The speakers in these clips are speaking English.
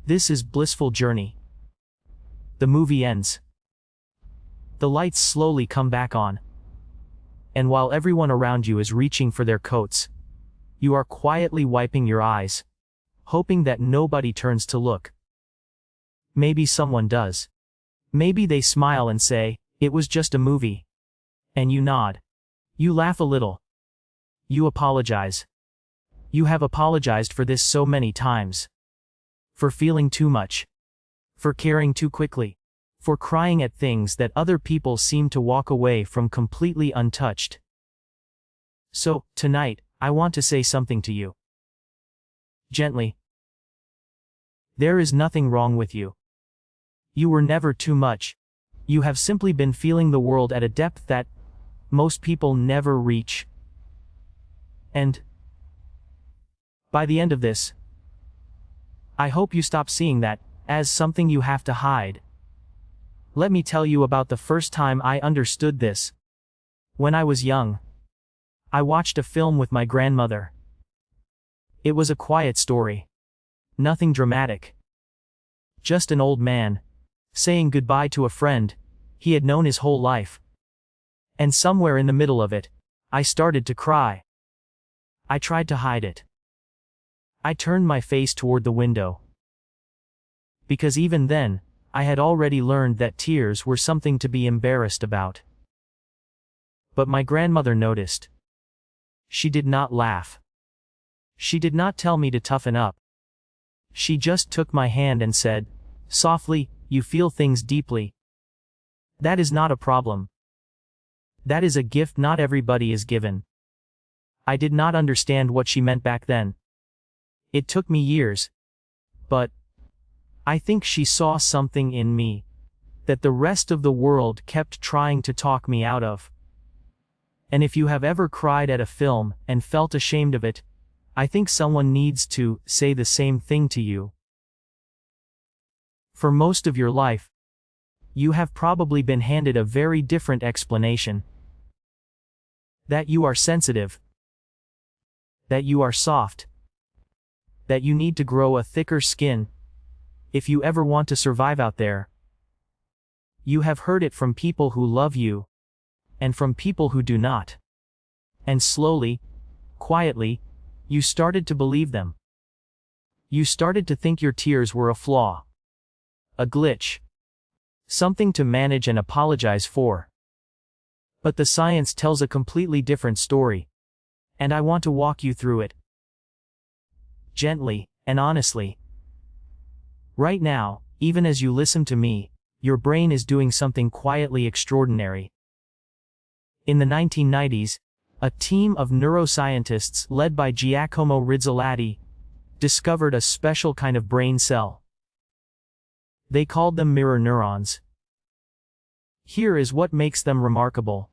This is Blissful Journey. The movie ends. The lights slowly come back on. And while everyone around you is reaching for their coats, you are quietly wiping your eyes, hoping that nobody turns to look. Maybe someone does. Maybe they smile and say, "It was just a movie." And you nod. You laugh a little. You apologize. You have apologized for this so many times. For feeling too much. For caring too quickly. For crying at things that other people seem to walk away from completely untouched. So, tonight, I want to say something to you. Gently. There is nothing wrong with you. You were never too much. You have simply been feeling the world at a depth that most people never reach. And by the end of this, I hope you stop seeing that as something you have to hide. Let me tell you about the first time I understood this. When I was young, I watched a film with my grandmother. It was a quiet story. Nothing dramatic. Just an old man saying goodbye to a friend he had known his whole life. And somewhere in the middle of it, I started to cry. I tried to hide it. I turned my face toward the window. Because even then, I had already learned that tears were something to be embarrassed about. But my grandmother noticed. She did not laugh. She did not tell me to toughen up. She just took my hand and said, softly, "You feel things deeply. That is not a problem. That is a gift not everybody is given." I did not understand what she meant back then. It took me years. But I think she saw something in me that the rest of the world kept trying to talk me out of. And if you have ever cried at a film and felt ashamed of it, I think someone needs to say the same thing to you. For most of your life, you have probably been handed a very different explanation. That you are sensitive. That you are soft. That you need to grow a thicker skin if you ever want to survive out there. You have heard it from people who love you, and from people who do not. And slowly, quietly, you started to believe them. You started to think your tears were a flaw. A glitch. Something to manage and apologize for. But the science tells a completely different story. And I want to walk you through it. Gently, and honestly. Right now, even as you listen to me, your brain is doing something quietly extraordinary. In the 1990s, a team of neuroscientists led by Giacomo Rizzolatti discovered a special kind of brain cell. They called them mirror neurons. Here is what makes them remarkable.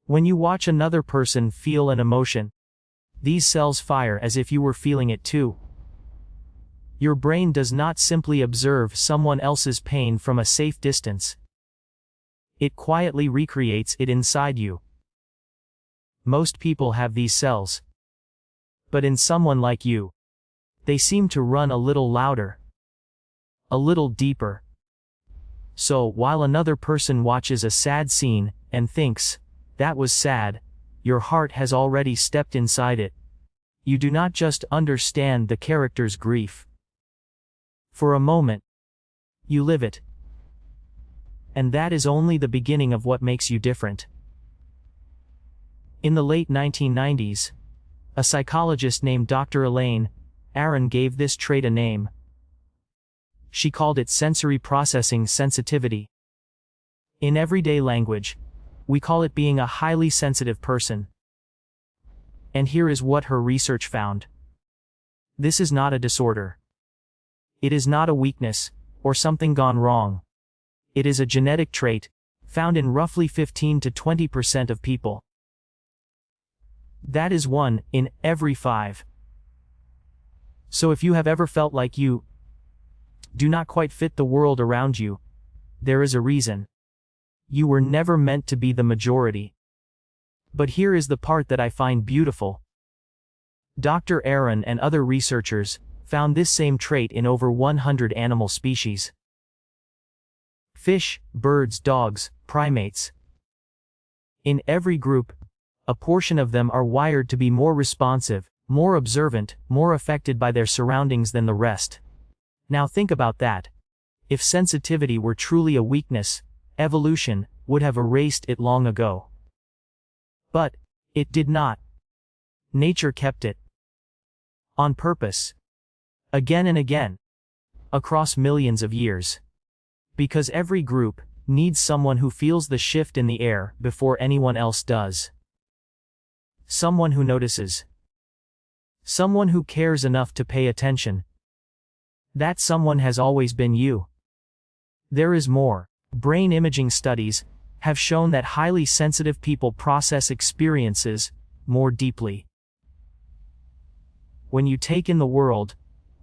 When you watch another person feel an emotion, these cells fire as if you were feeling it too. Your brain does not simply observe someone else's pain from a safe distance. It quietly recreates it inside you. Most people have these cells. But in someone like you, they seem to run a little louder. A little deeper. So, while another person watches a sad scene and thinks, "That was sad," your heart has already stepped inside it. You do not just understand the character's grief. For a moment, you live it. And that is only the beginning of what makes you different. In the late 1990s, a psychologist named Dr. Elaine Aron gave this trait a name. She called it sensory processing sensitivity. In everyday language, we call it being a highly sensitive person. And here is what her research found. This is not a disorder. It is not a weakness, or something gone wrong. It is a genetic trait, found in roughly 15 to 20% of people. That is 1 in every 5. So if you have ever felt like you do not quite fit the world around you, there is a reason. You were never meant to be the majority. But here is the part that I find beautiful. Dr. Aron and other researchers found this same trait in over 100 animal species. Fish, birds, dogs, primates. In every group, a portion of them are wired to be more responsive, more observant, more affected by their surroundings than the rest. Now think about that. If sensitivity were truly a weakness, evolution would have erased it long ago. But it did not. Nature kept it. On purpose. Again and again. Across millions of years. Because every group needs someone who feels the shift in the air before anyone else does. Someone who notices. Someone who cares enough to pay attention. That someone has always been you. There is more. Brain imaging studies have shown that highly sensitive people process experiences more deeply. When you take in the world,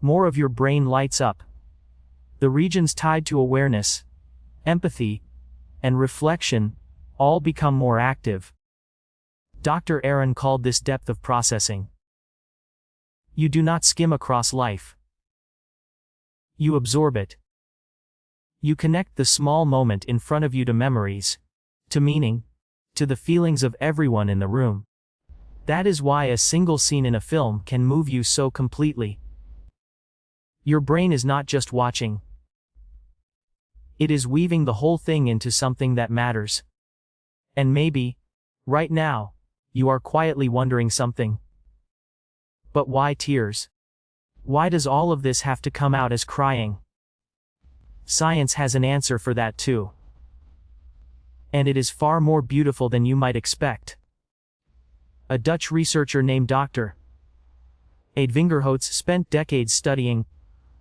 more of your brain lights up. The regions tied to awareness, empathy, and reflection all become more active. Dr. Aaron called this depth of processing. You do not skim across life. You absorb it. You connect the small moment in front of you to memories, to meaning, to the feelings of everyone in the room. That is why a single scene in a film can move you so completely. Your brain is not just watching. It is weaving the whole thing into something that matters. And maybe, right now, you are quietly wondering something. But why tears? Why does all of this have to come out as crying? Science has an answer for that too. And it is far more beautiful than you might expect. A Dutch researcher named Dr. Vingerhoets spent decades studying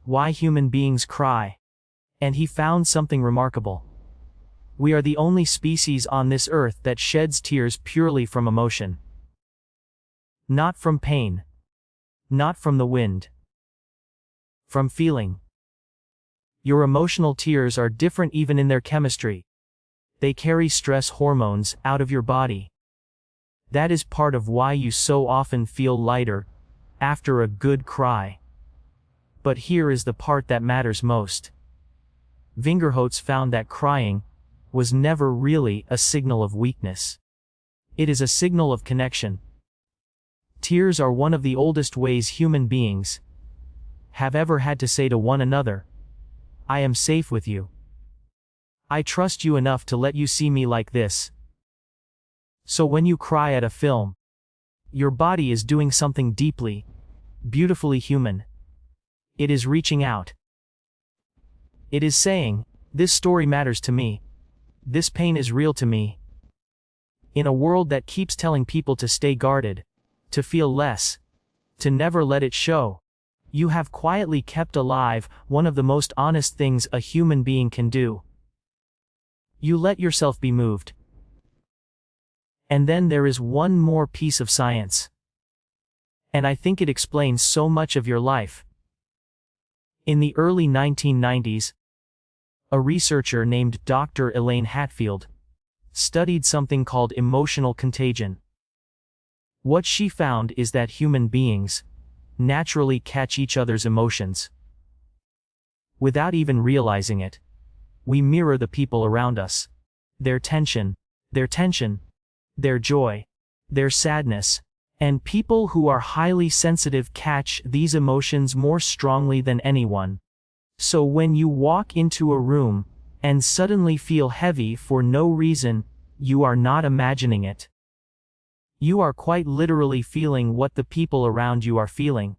why human beings cry. And he found something remarkable. We are the only species on this earth that sheds tears purely from emotion. Not from pain. Not from the wind. From feeling. Your emotional tears are different even in their chemistry. They carry stress hormones out of your body. That is part of why you so often feel lighter after a good cry. But here is the part that matters most. Vingerhoets found that crying was never really a signal of weakness. It is a signal of connection. Tears are one of the oldest ways human beings have ever had to say to one another, I am safe with you. I trust you enough to let you see me like this. So when you cry at a film, your body is doing something deeply, beautifully human. It is reaching out. It is saying, this story matters to me. This pain is real to me. In a world that keeps telling people to stay guarded, to feel less, to never let it show, you have quietly kept alive one of the most honest things a human being can do. You let yourself be moved. And then there is one more piece of science. And I think it explains so much of your life. In the early 1990s, a researcher named Dr. Elaine Hatfield studied something called emotional contagion. What she found is that human beings naturally catch each other's emotions. Without even realizing it, we mirror the people around us. Their tension, their joy, their sadness, and people who are highly sensitive catch these emotions more strongly than anyone. So when you walk into a room and suddenly feel heavy for no reason, you are not imagining it. You are quite literally feeling what the people around you are feeling.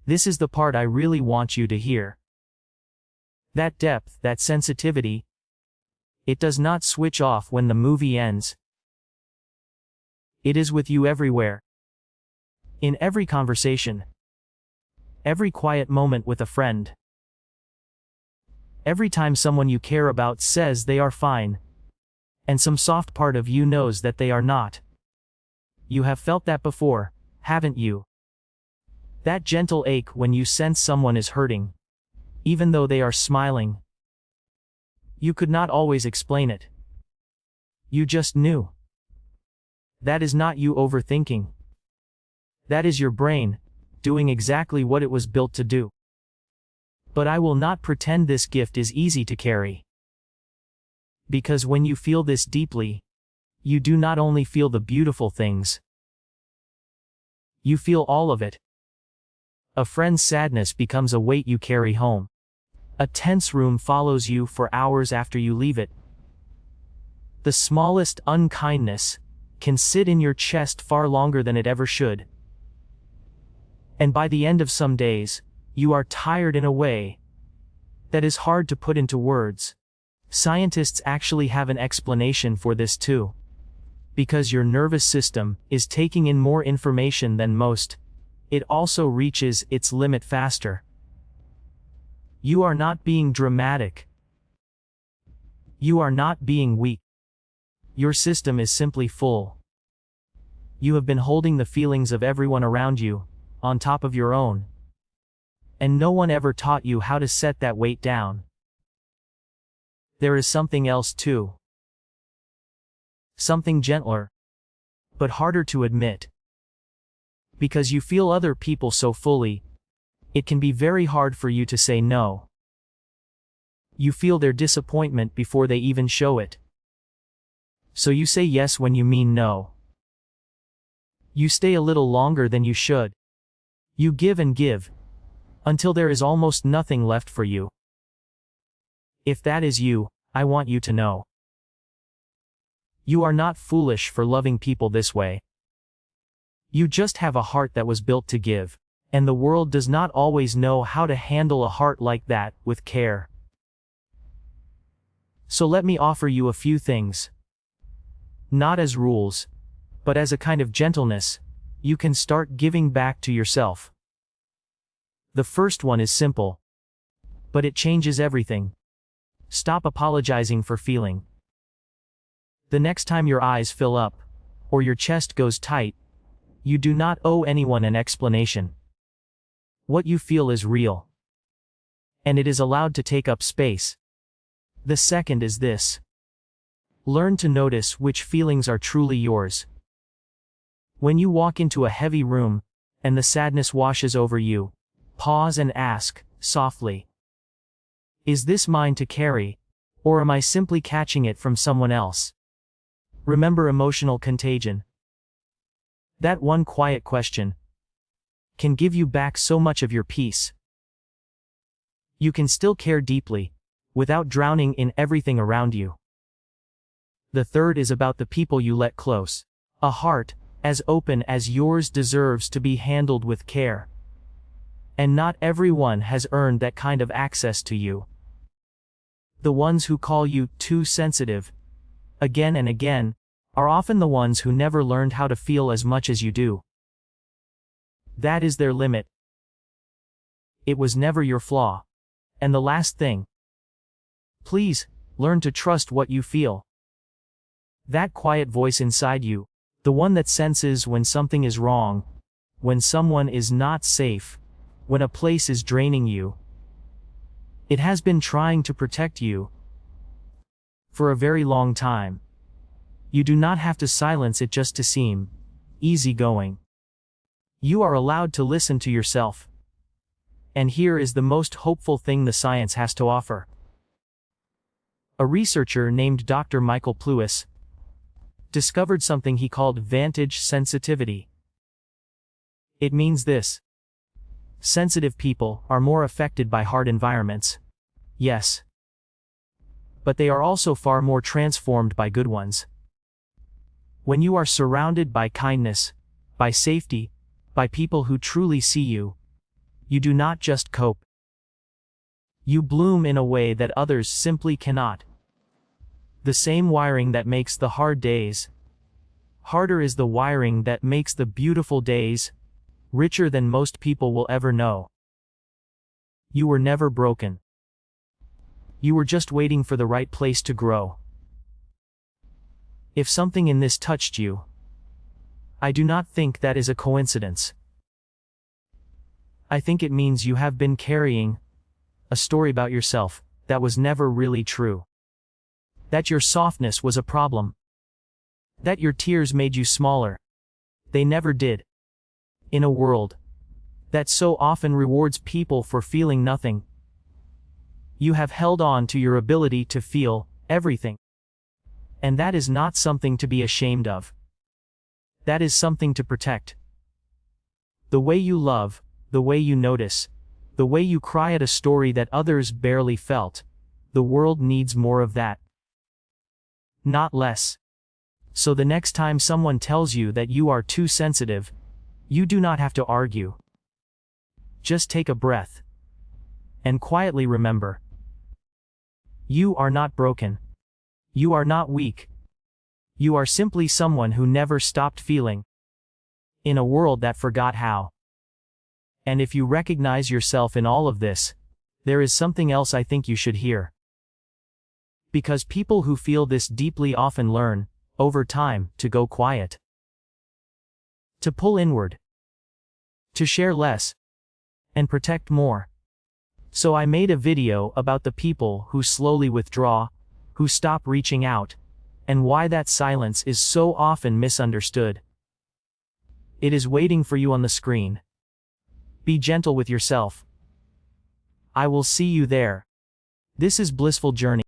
This is the part I really want you to hear. That depth, that sensitivity, it does not switch off when the movie ends. It is with you everywhere. In every conversation. Every quiet moment with a friend. Every time someone you care about says they are fine. And some soft part of you knows that they are not. You have felt that before, haven't you? That gentle ache when you sense someone is hurting, even though they are smiling. You could not always explain it. You just knew. That is not you overthinking. That is your brain doing exactly what it was built to do. But I will not pretend this gift is easy to carry. Because when you feel this deeply, you do not only feel the beautiful things, you feel all of it. A friend's sadness becomes a weight you carry home. A tense room follows you for hours after you leave it. The smallest unkindness can sit in your chest far longer than it ever should. And by the end of some days, you are tired in a way that is hard to put into words. Scientists actually have an explanation for this too. Because your nervous system is taking in more information than most, it also reaches its limit faster. You are not being dramatic. You are not being weak. Your system is simply full. You have been holding the feelings of everyone around you, on top of your own. And no one ever taught you how to set that weight down. There is something else too. Something gentler, but harder to admit. Because you feel other people so fully, it can be very hard for you to say no. You feel their disappointment before they even show it. So you say yes when you mean no. You stay a little longer than you should. You give and give, until there is almost nothing left for you. If that is you, I want you to know. You are not foolish for loving people this way. You just have a heart that was built to give, and the world does not always know how to handle a heart like that with care. So let me offer you a few things. Not as rules, but as a kind of gentleness, you can start giving back to yourself. The first one is simple, but it changes everything. Stop apologizing for feeling. The next time your eyes fill up, or your chest goes tight, you do not owe anyone an explanation. What you feel is real. And it is allowed to take up space. The second is this. Learn to notice which feelings are truly yours. When you walk into a heavy room, and the sadness washes over you, pause and ask, softly, is this mine to carry, or am I simply catching it from someone else? Remember emotional contagion. That one quiet question can give you back so much of your peace. You can still care deeply, without drowning in everything around you. The third is about the people you let close. A heart, as open as yours, deserves to be handled with care. And not everyone has earned that kind of access to you. The ones who call you too sensitive, again and again, are often the ones who never learned how to feel as much as you do. That is their limit. It was never your flaw. And the last thing. Please, learn to trust what you feel. That quiet voice inside you, the one that senses when something is wrong, when someone is not safe, when a place is draining you. It has been trying to protect you for a very long time. You do not have to silence it just to seem easygoing. You are allowed to listen to yourself. And here is the most hopeful thing the science has to offer. A researcher named Dr. Michael Plewis discovered something he called vantage sensitivity. It means this. Sensitive people are more affected by hard environments. Yes. But they are also far more transformed by good ones. When you are surrounded by kindness, by safety, by people who truly see you, you do not just cope. You bloom in a way that others simply cannot. The same wiring that makes the hard days harder is the wiring that makes the beautiful days richer than most people will ever know. You were never broken. You were just waiting for the right place to grow. If something in this touched you, I do not think that is a coincidence. I think it means you have been carrying a story about yourself that was never really true. That your softness was a problem. That your tears made you smaller. They never did. In a world that so often rewards people for feeling nothing. You have held on to your ability to feel everything. And that is not something to be ashamed of. That is something to protect. The way you love, the way you notice, the way you cry at a story that others barely felt, the world needs more of that. Not less. So the next time someone tells you that you are too sensitive, you do not have to argue. Just take a breath. And quietly remember. You are not broken. You are not weak. You are simply someone who never stopped feeling. In a world that forgot how. And if you recognize yourself in all of this, there is something else I think you should hear. Because people who feel this deeply often learn, over time, to go quiet. To pull inward. To share less. And protect more. So I made a video about the people who slowly withdraw, who stop reaching out, and why that silence is so often misunderstood. It is waiting for you on the screen. Be gentle with yourself. I will see you there. This is Blissful Journey.